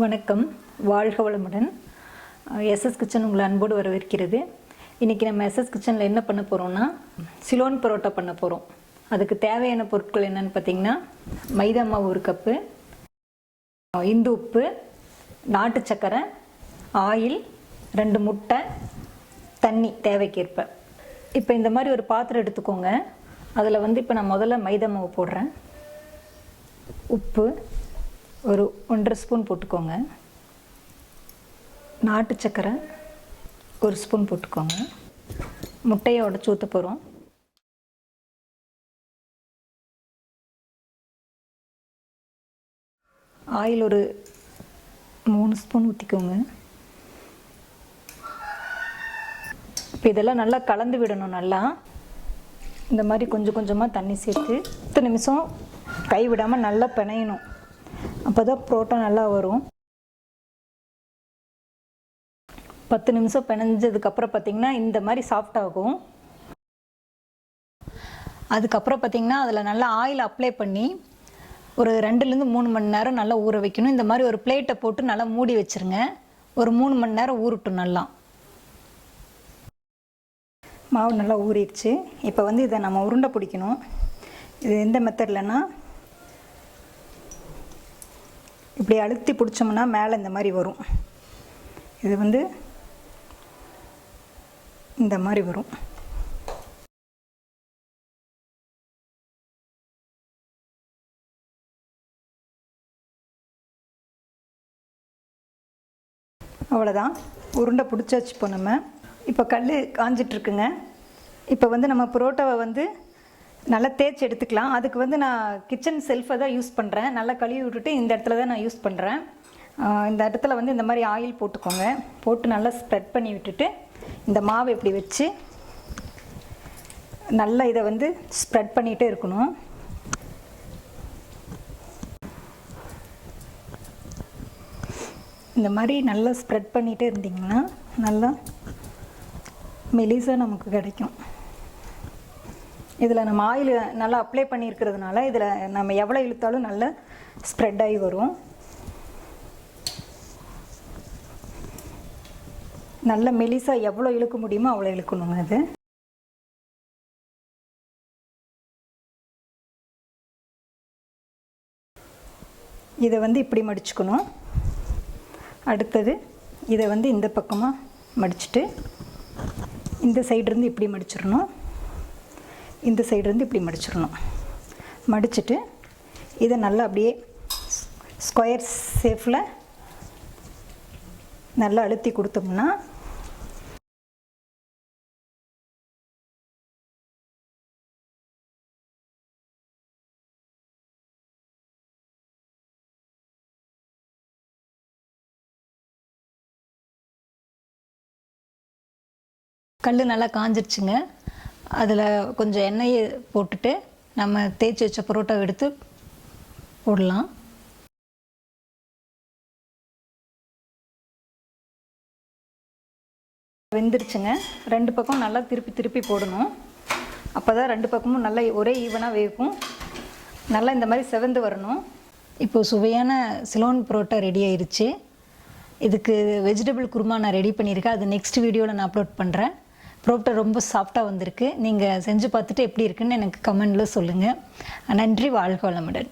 வணக்கம், வாழ்க வளமுடன். எஸ்எஸ் கிச்சன் உங்களை அன்போடு வரவேற்கிறது. இன்றைக்கி நம்ம எஸ்எஸ் கிச்சனில் என்ன பண்ண போகிறோம்னா சிலோன் பரோட்டா பண்ண போகிறோம். அதுக்கு தேவையான பொருட்கள் என்னென்னு பார்த்திங்கன்னா, மைதா மாவு 1 கப்பு, இந்து உப்பு, நாட்டு சக்கரை, ஆயில், 2 முட்டை, தண்ணி தேவைக்கேற்ப. இப்போ இந்த மாதிரி ஒரு பாத்திரம் எடுத்துக்கோங்க. அதில் இப்போ நான் முதல்ல மைதா மாவு போடுறேன். உப்பு ஒரு 1.5 ஸ்பூன் போட்டுக்கோங்க. நாட்டு சக்கரை 1 ஸ்பூன் போட்டுக்கோங்க. முட்டையை உடச்சி ஊற்ற போகிறோம். ஆயில் ஒரு 3 ஸ்பூன் ஊற்றிக்கோங்க. இப்போ இதெல்லாம் நல்லா கலந்து விடணும். நல்லா இந்த மாதிரி கொஞ்சம் கொஞ்சமாக தண்ணி சேர்த்து 10 நிமிஷம் கை விடாமல் நல்லா பிணையணும். அப்போ தான் புரோட்டா நல்லா வரும். 10 நிமிஷம் பிணைஞ்சதுக்கப்புறம் பார்த்திங்கன்னா இந்த மாதிரி சாஃப்ட் ஆகும். அதுக்கப்புறம் பார்த்திங்கன்னா அதில் நல்லா ஆயில் அப்ளை பண்ணி ஒரு 2-3 மணி நேரம் நல்லா ஊற வைக்கணும். இந்த மாதிரி ஒரு பிளேட்டை போட்டு நல்லா மூடி வச்சுருங்க. ஒரு 3 மணி நேரம் ஊறட்டும். நல்லா மாவு நல்லா ஊறிடுச்சு. இப்போ இதை நம்ம உருண்டை பிடிக்கணும். இது எந்த மெத்தட்லன்னா, இப்படி அழுத்தி பிடிச்சோம்னா மேலே இந்த மாதிரி வரும். இது இந்த மாதிரி வரும். அவ்வளோதான், உருண்டை பிடிச்சாச்சு. இப்போ நம்ம கல் காஞ்சிட்ருக்குங்க. இப்போ நம்ம புரோட்டாவை நல்லா தேய்ச்சி எடுத்துக்கலாம். அதுக்கு நான் கிச்சன் செல்ஃபை தான் யூஸ் பண்ணுறேன். நல்லா கழுவி விட்டுட்டு இந்த இடத்துல தான் நான் யூஸ் பண்ணுறேன். இந்த இடத்துல இந்த மாதிரி ஆயில் போட்டுக்கோங்க. போட்டு நல்லா ஸ்ப்ரெட் பண்ணி விட்டுட்டு இந்த மாவை இப்படி வச்சு நல்லா இதை ஸ்ப்ரெட் பண்ணிகிட்டே இருக்கணும். இந்த மாதிரி நல்லா ஸ்ப்ரெட் பண்ணிகிட்டே இருந்திங்கன்னா நல்லா மெலிசாக நமக்கு கிடைக்கும். இதில் நம்ம ஆயில் நல்லா அப்ளை பண்ணியிருக்கிறதுனால இதில் நம்ம எவ்வளோ இழுத்தாலும் நல்லா ஸ்ப்ரெட் ஆகி வரும். நல்ல மெலிசாக எவ்வளோ இழுக்க முடியுமோ அவ்வளோ இழுக்கணுங்க. அது இதை இப்படி மடிச்சுக்கணும். அடுத்தது இதை இந்த பக்கமாக மடிச்சுட்டு இந்த சைடுலேருந்து இப்படி மடிச்சிடணும். இந்த சைடுலேருந்து இப்படி மடிச்சிடணும். மடிச்சுட்டு இதை நல்லா அப்படியே ஸ்கொயர் ஷேப்பில் நல்லா அழுத்தி கொடுத்தோம்னா கல் நல்லா காஞ்சிருச்சுங்க. அதில் கொஞ்சம் எண்ணெயை போட்டுட்டு நம்ம தேய்ச்சி வச்ச பரோட்டாவை எடுத்து போடலாம். வெந்துருச்சுங்க. 2 பக்கம் நல்லா திருப்பி போடணும். அப்போ தான் 2 பக்கமும் நல்லா ஒரே ஈவனாக வேகும். நல்லா இந்த மாதிரி செவந்து வரணும். இப்போது சுவையான சிலோன் பரோட்டா ரெடி ஆயிடுச்சு. இதுக்கு வெஜிடபிள் குருமா நான் ரெடி பண்ணியிருக்கேன். அது நெக்ஸ்ட் வீடியோவில் நான் அப்லோட் பண்ணுறேன். பரோட்டா ரொம்ப சாஃப்டாக வந்திருக்கு. நீங்கள் செஞ்சு பார்த்துட்டு எப்படி இருக்குன்னு எனக்கு கமெண்டில் சொல்லுங்கள். நன்றி, வாழ்க வளமுடன்.